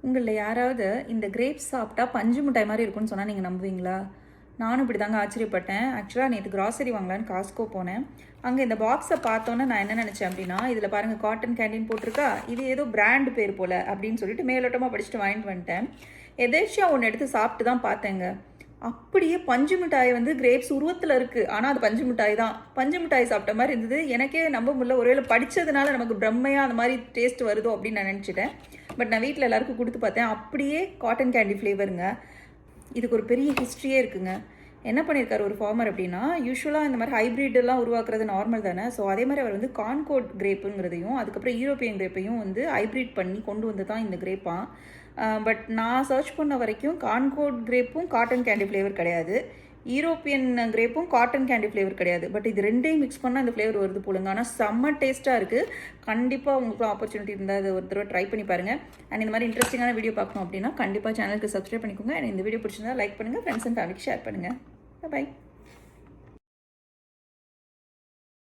உங்களில் யாராவது இந்த கிரேப்ஸ் சாப்பிட்டா பஞ்சு மிட்டாய் மாதிரி இருக்கும்னு சொன்னால் நீங்கள் நம்புவீங்களா? நானும் இப்படி தாங்க ஆச்சரியப்பட்டேன். ஆக்சுவலாக நேற்று கிராசரி வாங்கலான்னு காஸ்கோ போனேன். அங்கே இந்த பாக்ஸை பார்த்தோன்னே நான் என்ன நினச்சேன் அப்படின்னா, இதில் பாருங்கள் காட்டன் கேண்டீன் போட்டிருக்கா, இது ஏதோ பிராண்ட் பேர் போல் அப்படின்னு சொல்லிட்டு மேலோட்டமாக படிச்சுட்டு வாங்கிட்டு வந்துட்டேன். எதேச்சியாக ஒன்று எடுத்து சாப்பிட்டு தான் பார்த்தேங்க. அப்படியே பஞ்சு மிட்டாய் வந்து கிரேப்ஸ் உருவத்தில் இருக்குது, ஆனால் அது பஞ்சு மிட்டாய் தான். பஞ்சு மிட்டாய் சாப்பிட்ட மாதிரி இருந்தது. எனக்கே நம்ப முடியல. ஒருவேளை படித்ததுனால நமக்கு பிரம்மையாக அந்த மாதிரி டேஸ்ட் வருதோ அப்படின்னு நான் நினச்சிட்டேன். பட் நான் வீட்டில் எல்லாருக்கும் கொடுத்து பார்த்தேன். அப்படியே காட்டன் கேண்டி ஃப்ளேவருங்க. இதுக்கு ஒரு பெரிய ஹிஸ்ட்ரியே இருக்குங்க. என்ன பண்ணியிருக்காரு ஒரு ஃபார்மர் அப்படின்னா, யூஸ்வலாக இந்த மாதிரி ஹைப்ரிட்டெல்லாம் உருவாக்குறது நார்மல் தானே. ஸோ அதே மாதிரி அவர் வந்து கான்கோட் கிரேப்புங்கிறதையும் அதுக்கப்புறம் யூரோப்பியன் கிரேப்பையும் வந்து ஹைப்ரிட் பண்ணி கொண்டு வந்து தான் இந்த கிரேப்பான். பட் நான் சர்ச் பண்ண வரைக்கும் கான்கோட் கிரேப்பும் காட்டன் கேண்டி ஃப்ளேவர் கிடையாது, யூரோப்பியன் கிரேப்பும் காட்டன் கேண்டி ஃப்ளேவர் கிடையாது. பட் இது ரெண்டையும் மிக்ஸ் பண்ணால் இந்த ஃப்ளேவர் வருது போலுங்க. ஆனால் செம்ம டேஸ்ட்டாக இருக்குது. கண்டிப்பாக உங்களுக்கு ஆப்பர்ச்சுனிட்டி இருந்தால் அதை ஒரு தடவை ட்ரை பண்ணி பாருங்கள். அண்ட் இந்த மாதிரி இன்ட்ரெஸ்டிங்கான வீடியோ பார்க்கணும் அப்படின்னா கண்டிப்பாக சேனலுக்கு சப்ஸ்கிரைப் பண்ணிக்கோங்க. அண்ட் இந்த வீடியோ பிடிச்சிருந்தா லைக் பண்ணுங்கள், ஃப்ரெண்ட்ஸ் அண்ட் ஃபேமிலிக்கு ஷேர் பண்ணுங்கள். பாய்.